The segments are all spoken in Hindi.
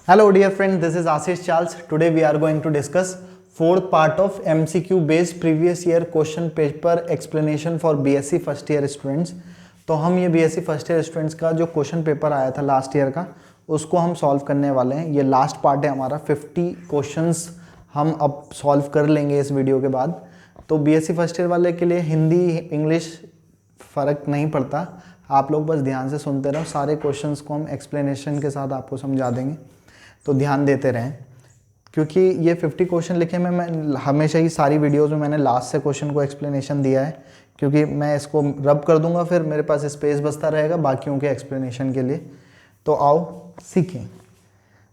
Hello dear friend, this is Ashish Charles. Today we are going to discuss fourth part of MCQ based previous year question paper explanation for BSc first year students. तो हम ये BSc फर्स्ट ईयर स्टूडेंट्स का जो क्वेश्चन पेपर आया था लास्ट ईयर का उसको हम सॉल्व करने वाले हैं। ये लास्ट पार्ट है हमारा, 50 क्वेश्चंस हम अब सॉल्व कर लेंगे इस वीडियो के बाद। तो BSc फर्स्ट ईयर वाले के लिए हिंदी इंग्लिश फ़र्क नहीं पड़ता, आप लोग बस ध्यान से सुनते रहो। सारे क्वेश्चंस को हम एक्सप्लेनेशन के साथ आपको समझा देंगे, तो ध्यान देते रहें। क्योंकि ये 50 क्वेश्चन लिखे में मैं हमेशा ही सारी वीडियोस में मैंने लास्ट से क्वेश्चन को एक्सप्लेनेशन दिया है, क्योंकि मैं इसको रब कर दूंगा फिर मेरे पास स्पेस बचता रहेगा बाकियों के एक्सप्लेनेशन के लिए। तो आओ सीखें।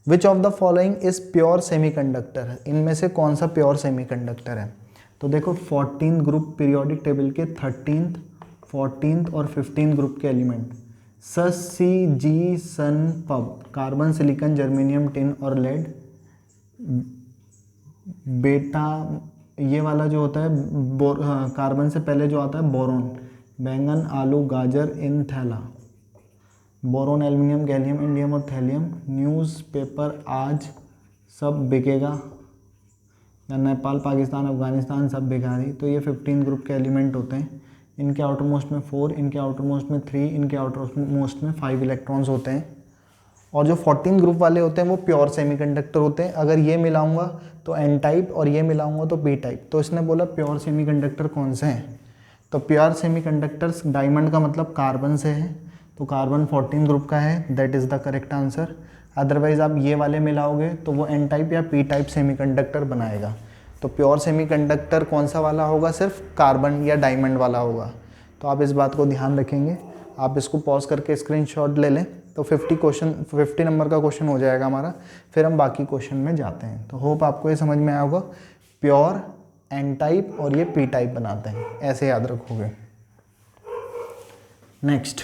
Which of the following is pure semiconductor, इनमें से कौन सा प्योर सेमीकंडक्टर है? तो देखो 14 ग्रुप पीरियोडिक टेबल के 13th, 14th और 15th ग्रुप के एलिमेंट सस, सी, जी, सन, पब, कार्बन, सिलिकॉन, जर्मेनियम, टिन और लेड। बेटा ये वाला जो होता है कार्बन से पहले जो आता है बोरोन, बैंगन, आलू, गाजर, इन, थैला। बोरोन, एल्युमिनियम, गैलियम, इंडियम और थैलियम। न्यूज़पेपर आज सब बिकेगा, या नेपाल, पाकिस्तान, अफगानिस्तान सब बिका रही। तो ये 15 ग्रुप के एलिमेंट होते हैं। इनके आउटर मोस्ट में 4, इनके आउटर मोस्ट में 3, इनके आउटर मोस्ट में 5 इलेक्ट्रॉन्स होते हैं। और जो 14 ग्रुप वाले होते हैं वो प्योर सेमीकंडक्टर होते हैं। अगर ये मिलाऊंगा तो एन टाइप और ये मिलाऊंगा तो पी टाइप। तो इसने बोला प्योर सेमीकंडक्टर कौन से हैं? तो प्योर सेमीकंडक्टर्स, डायमंड का मतलब कार्बन से है, तो कार्बन 14 ग्रुप का है, that is the correct answer. Otherwise आप ये वाले मिलाओगे तो वो एन टाइप या पी टाइप सेमीकंडक्टर बनाएगा। तो प्योर सेमीकंडक्टर कौन सा वाला होगा? सिर्फ कार्बन या डायमंड वाला होगा। तो आप इस बात को ध्यान रखेंगे। आप इसको पॉज करके स्क्रीनशॉट ले लें, तो 50 नंबर का क्वेश्चन हो जाएगा हमारा। फिर हम बाकी क्वेश्चन में जाते हैं। तो होप आपको ये समझ में आया होगा। प्योर, एन टाइप और ये पी टाइप बनाते हैं, ऐसे याद रखोगे। Next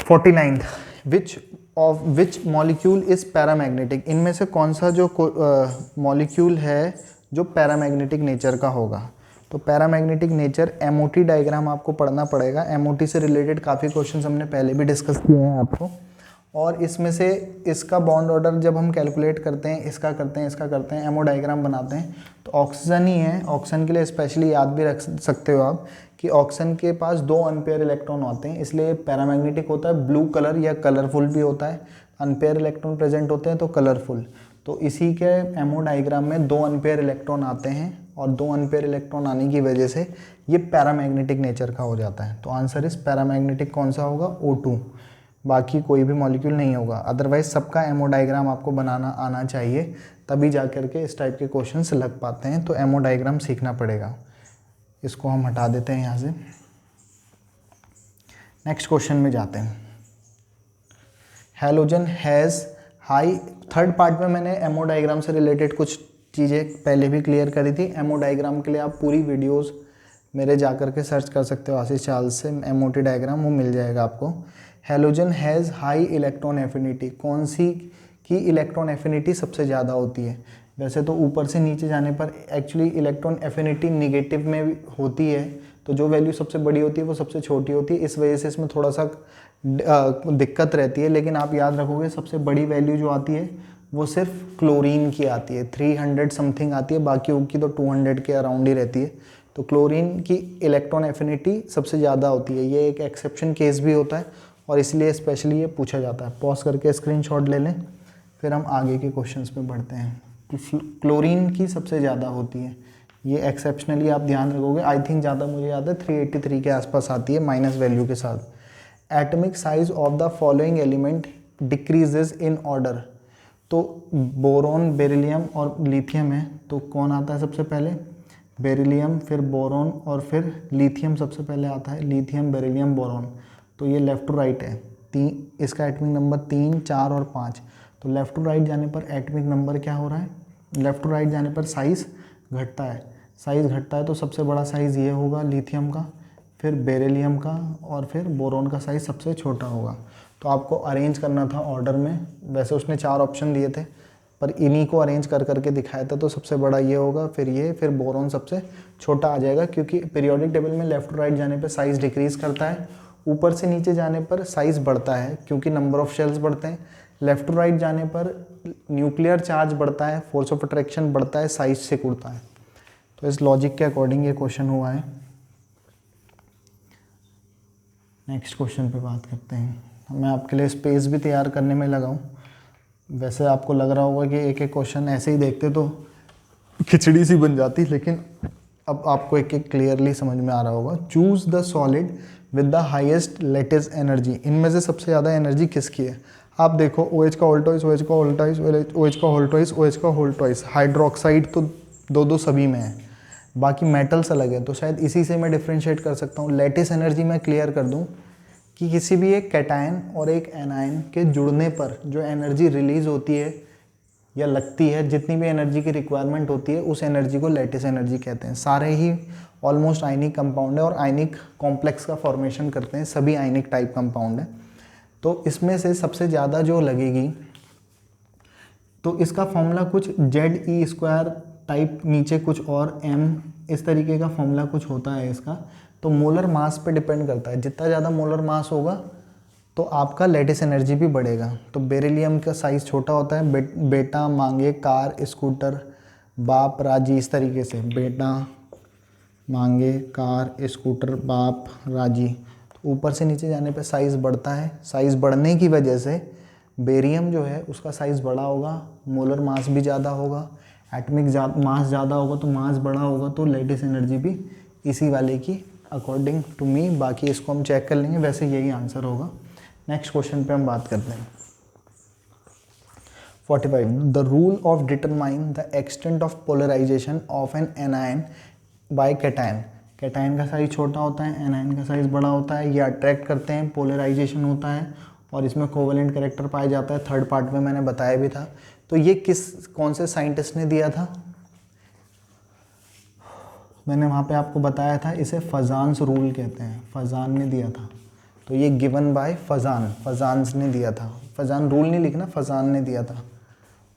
49th, which molecule is paramagnetic, इनमें से कौन सा जो मॉलिक्यूल है जो पैरामैग्नेटिक नेचर का होगा? तो पैरामैग्नेटिक नेचर, एमओटी डायग्राम आपको पढ़ना पड़ेगा। एमओटी से रिलेटेड काफ़ी क्वेश्चंस हमने पहले भी डिस्कस किए हैं आपको। और इसमें से इसका बॉन्ड ऑर्डर जब हम कैलकुलेट करते हैं, इसका करते हैं, इसका करते हैं, एमओ डायग्राम बनाते हैं, तो ऑक्सीजन ही है। ऑक्सीजन के लिए स्पेशली याद भी रख सकते हो आप कि ऑक्सीजन के पास 2 अनपेयर इलेक्ट्रॉन आते हैं, इसलिए पैरामैग्नेटिक होता है। ब्लू कलर या कलरफुल भी होता है। अनपेयर इलेक्ट्रॉन प्रेजेंट होते हैं तो कलरफुल। तो इसी के एमओ डायग्राम में 2 अनपेयर इलेक्ट्रॉन आते हैं, और 2 अनपेयर इलेक्ट्रॉन आने की वजह से ये पैरामैग्नेटिक नेचर का हो जाता है। तो आंसर इस पैरामैग्नेटिक कौन सा होगा? O2। बाकी कोई भी मॉलिक्यूल नहीं होगा। अदरवाइज सबका एमओ डायग्राम आपको बनाना आना चाहिए, तभी जा कर के इस टाइप के क्वेश्चंस लग पाते हैं। तो एमओ डायग्राम सीखना पड़ेगा। इसको हम हटा देते हैं यहाँ से। नेक्स्ट क्वेश्चन में जाते हैं। Halogen has high, third part में मैंने एमओ डायग्राम से रिलेटेड कुछ चीज़ें पहले भी क्लियर करी थी। एमओ डायग्राम के लिए आप पूरी वीडियोस मेरे जा कर के सर्च कर सकते हो, आशीष चार्ल्स से एमओटी डायग्राम, वो मिल जाएगा आपको। Halogen has high electron affinity, कौन सी की इलेक्ट्रॉन एफिनिटी सबसे ज़्यादा होती है? वैसे तो ऊपर से नीचे जाने पर एक्चुअली इलेक्ट्रॉन एफिनिटी निगेटिव में भी होती है, तो जो वैल्यू सबसे बड़ी होती है वो सबसे छोटी होती है। इस वजह से इसमें थोड़ा सा दिक्कत रहती है। लेकिन आप याद रखोगे सबसे बड़ी वैल्यू जो आती है वो सिर्फ क्लोरीन की आती है, 300 समथिंग आती है, बाकी की तो 200 के अराउंड ही रहती है। तो क्लोरीन की इलेक्ट्रॉन एफिनिटी सबसे ज़्यादा होती है। ये एक एक्सेप्शन केस भी होता है और इसलिए स्पेशली ये पूछा जाता है। पॉज करके स्क्रीनशॉट ले लें, फिर हम आगे के क्वेश्चंस पे बढ़ते हैं। क्लोरीन की सबसे ज़्यादा होती है, ये एक्सेप्शनली आप ध्यान रखोगे। आई थिंक ज़्यादा मुझे याद है 383 के आसपास आती है माइनस वैल्यू के साथ। Atomic size of the following element decreases in order, तो बोरोन, बेरिलियम और लिथियम है, तो कौन आता है सबसे पहले? बेरिलियम, फिर बोरोन और फिर लिथियम सबसे पहले आता है। Lithium, beryllium, boron. तो ये लेफ़्ट टू राइट है। इसका एटॉमिक नंबर 3, 4 और 5। तो लेफ़्ट टू राइट जाने पर एटॉमिक नंबर क्या हो रहा है? लेफ़्ट टू राइट जाने पर साइज़ घटता है। साइज़ घटता है तो सबसे बड़ा साइज़ ये होगा लिथियम का, फिर बेरिलियम का, और फिर बोरोन का साइज़ सबसे छोटा होगा। तो आपको अरेंज करना था ऑर्डर में। वैसे उसने 4 ऑप्शन दिए थे, पर इन्हीं को अरेंज कर करके दिखाया था। तो सबसे बड़ा ये होगा, फिर ये, फिर बोरोन सबसे छोटा आ जाएगा, क्योंकि पीरियोडिक टेबल में लेफ़्ट टू राइट जाने पे साइज़ डिक्रीज़ करता है ऊपर से नीचे जाने पर साइज़ बढ़ता है क्योंकि नंबर ऑफ शेल्स बढ़ते हैं, लेफ्ट टू राइट जाने पर न्यूक्लियर चार्ज बढ़ता है, फोर्स ऑफ अट्रैक्शन बढ़ता है, साइज से उड़ता है। तो इस लॉजिक के अकॉर्डिंग ये क्वेश्चन हुआ है। नेक्स्ट क्वेश्चन पे बात करते हैं। मैं आपके लिए स्पेस भी तैयार करने में लगा हूँ। वैसे आपको लग रहा होगा कि एक एक क्वेश्चन ऐसे ही देखते तो खिचड़ी सी बन जाती, लेकिन अब आपको एक एक क्लियरली समझ में आ रहा होगा। Choose the solid with the highest lattice energy. इनमें से सबसे ज़्यादा एनर्जी किसकी है? आप देखो OH का होल ट्वाइस, OH का होल ट्वाइस, OH का होल ट्वाइस, OH का होल ट्वाइस। हाइड्रोक्साइड तो दो दो सभी में है, बाकी मेटल्स अलग है, तो शायद इसी से मैं डिफ्रेंशिएट कर सकता हूँ। लेटिस एनर्जी मैं क्लियर कर दूँ कि किसी भी एक कैटायन और एक एनायन के जुड़ने पर जो एनर्जी रिलीज होती है या लगती है, जितनी भी एनर्जी की रिक्वायरमेंट होती है, उस एनर्जी को लेटिस एनर्जी कहते हैं। सारे ही ऑलमोस्ट आयनिक कंपाउंड है और आयनिक कॉम्प्लेक्स का फॉर्मेशन करते हैं, सभी आयनिक टाइप कंपाउंड है। तो इसमें से सबसे ज़्यादा जो लगेगी, तो इसका फॉर्मूला कुछ ZE² टाइप, नीचे कुछ और M, इस तरीके का फॉर्मूला कुछ होता है इसका। तो मोलर मास पे डिपेंड करता है, जितना ज़्यादा मोलर मास होगा तो आपका लेटिस एनर्जी भी बढ़ेगा। तो बेरिलियम का साइज़ छोटा होता है, बेटा, मांगे, कार, स्कूटर, बाप, राजी, इस तरीके से बेटा, मांगे, कार, स्कूटर, बाप, राजी। तो ऊपर से नीचे जाने पे साइज़ बढ़ता है। साइज़ बढ़ने की वजह से बेरियम जो है उसका साइज़ बड़ा होगा, मोलर मास भी ज़्यादा होगा, एटमिक मास ज़्यादा होगा तो मास बड़ा होगा, तो लेटिस एनर्जी भी इसी वाले की अकॉर्डिंग टू मी। बाकी इसको हम चेक कर लेंगे, वैसे यही आंसर होगा। नेक्स्ट क्वेश्चन पे हम बात करते हैं। 45 the rule of determine the extent of polarization of an anion by cation. Cation का साइज छोटा होता है, एनायन का साइज बड़ा होता है, ये अट्रैक्ट करते हैं, पोलराइजेशन होता है और इसमें कोवेलेंट कैरेक्टर पाया जाता है। थर्ड पार्ट में मैंने बताया भी था। तो ये कौन से साइंटिस्ट ने दिया था? मैंने वहाँ पे आपको बताया था, इसे फजान्स रूल कहते हैं, फजान ने दिया था। तो ये गिवन बाय फजान्स ने दिया था। फजान रूल नहीं लिखना, फजान ने दिया था,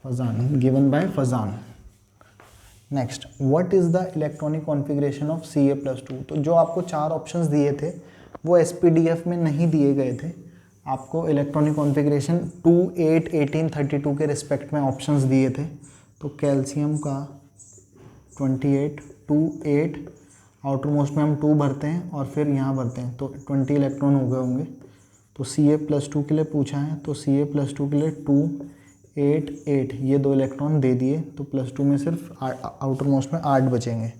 Fajans, given by Fajans. Next, what is the electronic configuration of Ca+2। तो जो आपको 4 ऑप्शंस दिए थे वो SPDF में नहीं दिए गए थे, आपको इलेक्ट्रॉनिक कॉन्फ़िगरेशन 2, 8, 18, 32 के रिस्पेक्ट में ऑप्शंस दिए थे। तो कैल्शियम का 28, 2, 8, आउटर मोस्ट में हम 2 भरते हैं और फिर यहाँ भरते हैं, तो 20 इलेक्ट्रॉन हो गए होंगे। तो Ca+2 के लिए पूछा है, तो Ca+2 के लिए 2, 8, 8 ये 2 इलेक्ट्रॉन दे दिए, तो +2 में सिर्फ आउटर मोस्ट में 8 बचेंगे।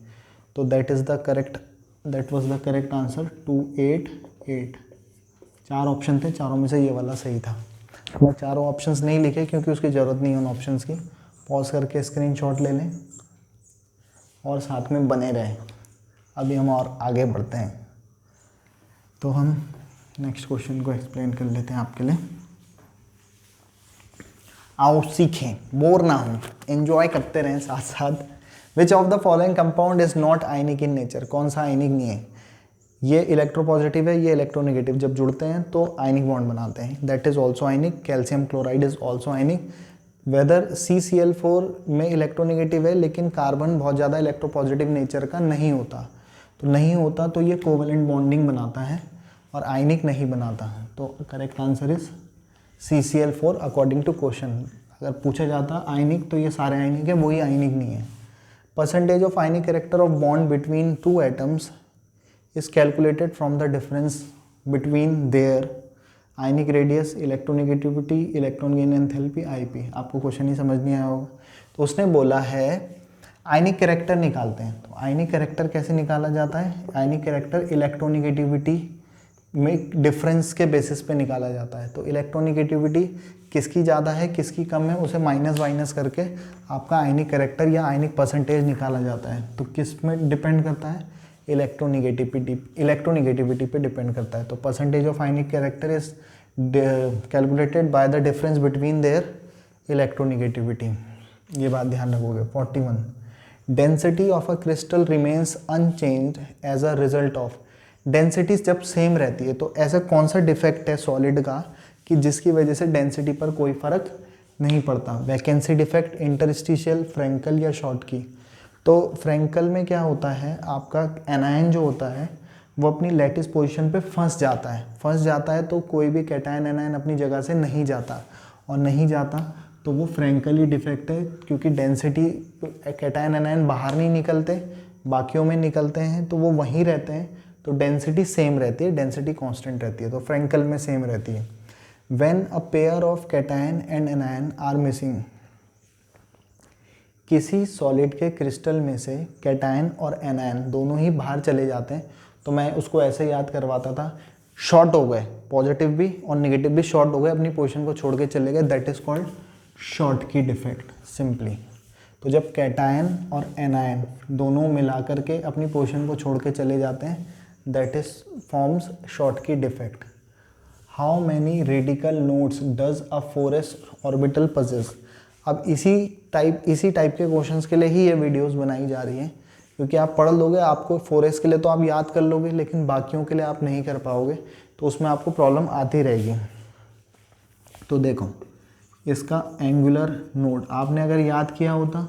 तो that was the correct answer 2, 8, 8। 4 option थे, चारों में से ये वाला सही था। मैं चारों ऑप्शंस नहीं लिखे क्योंकि उसकी ज़रूरत नहीं है उन ऑप्शंस की। पॉज करके स्क्रीनशॉट ले लें और साथ में बने रहें। अभी हम और आगे बढ़ते हैं, तो हम नेक्स्ट क्वेश्चन को एक्सप्लेन कर लेते हैं आपके लिए। आओ सीखें, बोर ना हो, एंजॉय करते रहें साथ साथ। Which of the following compound is not ionic in nature. कौन सा आयनिक नहीं है? ये इलेक्ट्रोपॉजिटिव है, ये इलेक्ट्रोनेगेटिव, जब जुड़ते हैं तो आयनिक बॉन्ड बनाते हैं, that is also ionic. Calcium chloride is also ionic. Whether CCl4 में इलेक्ट्रोनेगेटिव है लेकिन कार्बन बहुत ज़्यादा इलेक्ट्रोपॉजिटिव नेचर का नहीं होता, तो ये कोवेलेंट बॉन्डिंग बनाता है और आयनिक नहीं बनाता है। तो correct answer is CCl4 according to question. अगर पूछा जाता आयनिक तो ये सारे आयनिक है, वही आयनिक नहीं है। Percentage of ionic character of bond between 2 atoms is calculated from the difference between there ionic radius, electronegativity, electron gain enthalpy, IP। आपको क्वेश्चन ही समझ नहीं आया होगा। तो उसने बोला है आयनिक कैरेक्टर निकालते हैं। तो आयनिक कैरेक्टर कैसे निकाला जाता है? आयनिक कैरेक्टर इलेक्ट्रोनेगेटिविटी में डिफरेंस के बेसिस पे निकाला जाता है। तो इलेक्ट्रोनेगेटिविटी किसकी ज़्यादा है किसकी कम है, उसे माइनस करके आपका आयनिक कैरेक्टर या आयनिक परसेंटेज निकाला जाता है। तो किस में डिपेंड करता है? इलेक्ट्रोनेगेटिविटी पे डिपेंड करता है। तो percentage of ionic character is calculated by the difference between their electronegativity. ये बात ध्यान रखोगे। 41 density of a crystal remains unchanged as a result of. डेंसिटी जब सेम रहती है तो ऐसा कौन सा डिफेक्ट है सॉलिड का कि जिसकी वजह से डेंसिटी पर कोई फर्क नहीं पड़ता? वैकेंसी डिफेक्ट, इंटरस्टिशियल, फ्रैंकल या शॉर्ट की। तो फ्रैंकल में क्या होता है, आपका एनायन जो होता है वो अपनी लैटिस पोजीशन पे फंस जाता है तो कोई भी कैटायन एनायन अपनी जगह से नहीं जाता, और नहीं जाता तो वो फ्रैंकली डिफेक्ट है, क्योंकि डेंसिटी कैटायन एनायन बाहर नहीं निकलते, बाकियों में निकलते हैं तो वो वहीं रहते हैं, तो डेंसिटी सेम रहती है, डेंसिटी कांस्टेंट रहती है, तो फ्रैंकल में सेम रहती है। When a pair of cation and anion are missing, किसी सॉलिड के क्रिस्टल में से कैटायन और एनायन दोनों ही बाहर चले जाते हैं, तो मैं उसको ऐसे याद करवाता था, शॉर्ट हो गए, पॉजिटिव भी और नेगेटिव भी शॉर्ट हो गए, अपनी पोजीशन को छोड़ के चले गए, दैट इज़ कॉल्ड शॉर्ट की डिफेक्ट सिंपली। तो जब कैटायन और एनायन दोनों मिला करके अपनी पोजीशन को छोड़ के चले जाते हैं, दैट इज फॉर्म्स शॉर्ट की defect. How many radical nodes does a 4s orbital possess. अब इसी टाइप के क्वेश्चंस के लिए ही ये वीडियोस बनाई जा रही हैं, क्योंकि आप पढ़ लोगे, आपको 4s के लिए तो आप याद कर लोगे, लेकिन बाकियों के लिए आप नहीं कर पाओगे, तो उसमें आपको प्रॉब्लम आती रहेगी। तो देखो, इसका एंगुलर नोड आपने अगर याद किया होता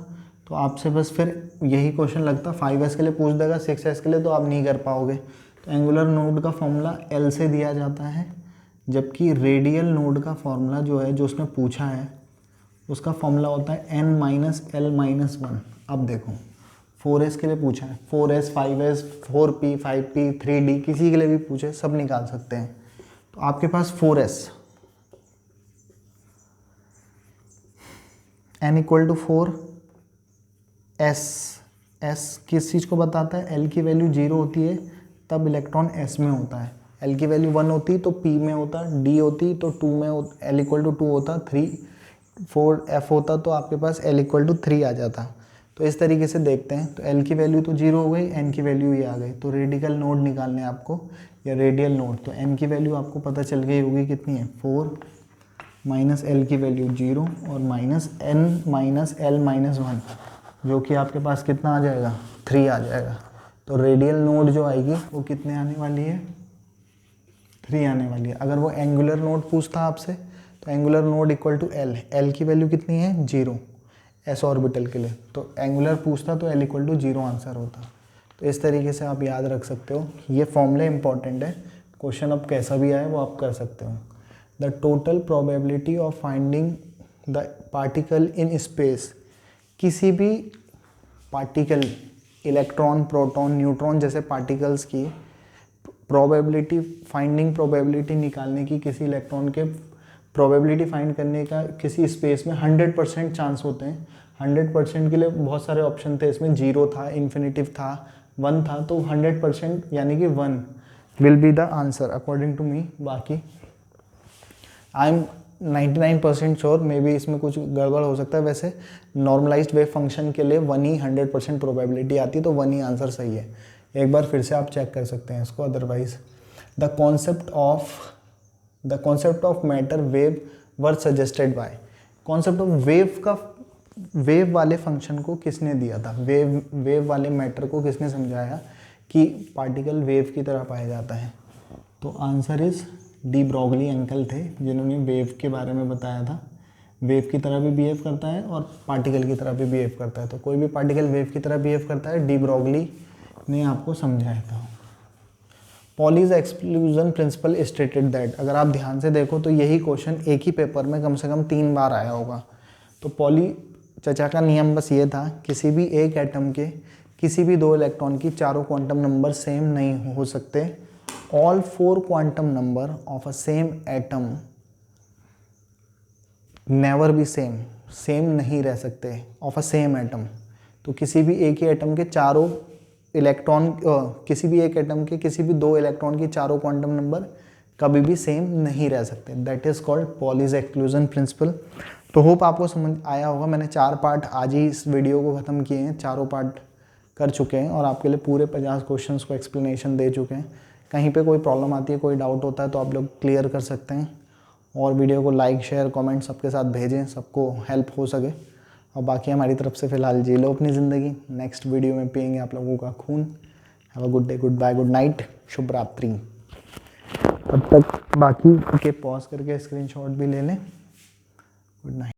तो आपसे बस फिर यही क्वेश्चन लगता, 5s के लिए पूछ देगा, 6s के लिए तो आप नहीं कर पाओगे। तो एंगुलर नोड का फॉर्मूला L से दिया जाता है, जबकि रेडियल नोड का फॉर्मूला जो है, जो उसने पूछा है, उसका फॉर्मूला होता है n माइनस L माइनस 1। अब देखो 4s के लिए पूछा है, 4s 5s 4p 5p 3d किसी के लिए भी पूछे, सब निकाल सकते हैं। तो आपके पास 4s n equal to 4, s किस चीज़ को बताता है, l की वैल्यू 0 होती है तब इलेक्ट्रॉन s में होता है, l की वैल्यू 1 होती तो p में होता, d होती तो 2 में, l इक्वल टू 2 होता, 3 4 f होता तो आपके पास l इक्वल टू 3 आ जाता। तो इस तरीके से देखते हैं, तो l की वैल्यू तो 0 हो गई, n की वैल्यू ये आ गई, तो रेडिकल नोड निकालने आपको या रेडियल नोड, तो n की वैल्यू आपको पता चल गई होगी कितनी है, 4 माइनस l की वैल्यू 0 और minus n minus l minus 1, जो कि आपके पास कितना आ जाएगा, 3 आ जाएगा। तो रेडियल नोड जो आएगी वो कितने आने वाली है, 3 आने वाली है। अगर वो एंगुलर नोड पूछता आपसे तो angular node equal to l की वैल्यू कितनी है, 0 s ऑर्बिटल के लिए, तो एंगुलर पूछता तो l इक्वल टू 0 आंसर होता। तो इस तरीके से आप याद रख सकते हो, ये फॉर्मूले इंपॉर्टेंट है, क्वेश्चन अब कैसा भी आए वो आप कर सकते हो। The total probability of finding the particle in space, किसी भी पार्टिकल, इलेक्ट्रॉन प्रोटॉन न्यूट्रॉन जैसे पार्टिकल्स की प्रोबेबिलिटी फाइंडिंग, प्रोबेबिलिटी निकालने की, किसी इलेक्ट्रॉन के प्रोबेबिलिटी फाइंड करने का किसी स्पेस में 100% चांस होते हैं। 100% के लिए बहुत सारे ऑप्शन थे, इसमें 0 था, इन्फिनिटिव था, 1 था, तो 100% यानी कि 1 will be the answer according to me. बाकी I am 99% sure, maybe इसमें कुछ गड़बड़ हो सकता है, वैसे नॉर्मलाइज्ड वेव फंक्शन के लिए 1 ही 100% प्रोबेबिलिटी आती है, तो 1 ही आंसर सही है। एक बार फिर से आप चेक कर सकते हैं इसको। Otherwise the concept of matter wave were suggested by, concept of wave वाले फंक्शन को किसने दिया था, वेव वाले मैटर को किसने समझाया कि पार्टिकल वेव की तरह पाया जाता है। तो answer is de Broglie uncle थे, जिन्होंने वेव के बारे में बताया था, वेव की तरह भी बिहेव करता है और पार्टिकल की तरह भी बिहेव करता है। तो कोई भी पार्टिकल वेव की तरह बिहेव करता है, डी ब्रॉगली ने आपको समझाया था। Pauli's exclusion principle stated that, अगर आप ध्यान से देखो तो यही क्वेश्चन एक ही पेपर में कम से कम 3 बार आया होगा। तो पॉली चचा का नियम बस ये था, किसी भी एक एटम के किसी भी 2 इलेक्ट्रॉन की चारों क्वांटम नंबर सेम नहीं हो सकते। All 4 quantum number of a same atom never be same नहीं रह सकते ऑफ अ सेम एटम। तो किसी भी एक ही एटम के चारों इलेक्ट्रॉन, किसी भी एक एटम के किसी भी 2 इलेक्ट्रॉन की चारों क्वांटम नंबर कभी भी सेम नहीं रह सकते, that is called Pauli's exclusion principle. तो होप आपको समझ आया होगा। मैंने 4 पार्ट आज ही इस वीडियो को ख़त्म किए हैं, चारों पार्ट कर चुके हैं और आपके लिए पूरे 50 क्वेश्चंस को एक्सप्लेनेशन दे चुके हैं। कहीं पे कोई प्रॉब्लम आती है, कोई डाउट होता है तो आप लोग क्लियर कर सकते हैं। और वीडियो को लाइक शेयर कमेंट सबके साथ भेजें, सबको हेल्प हो सके। और बाकी हमारी तरफ से फ़िलहाल जी लो अपनी ज़िंदगी, नेक्स्ट वीडियो में पियेंगे आप लोगों का खून। Have a good day, goodbye, good night, शुभ रात्रि। तब तक बाकी के पॉज करके स्क्रीनशॉट भी ले लें। Good night.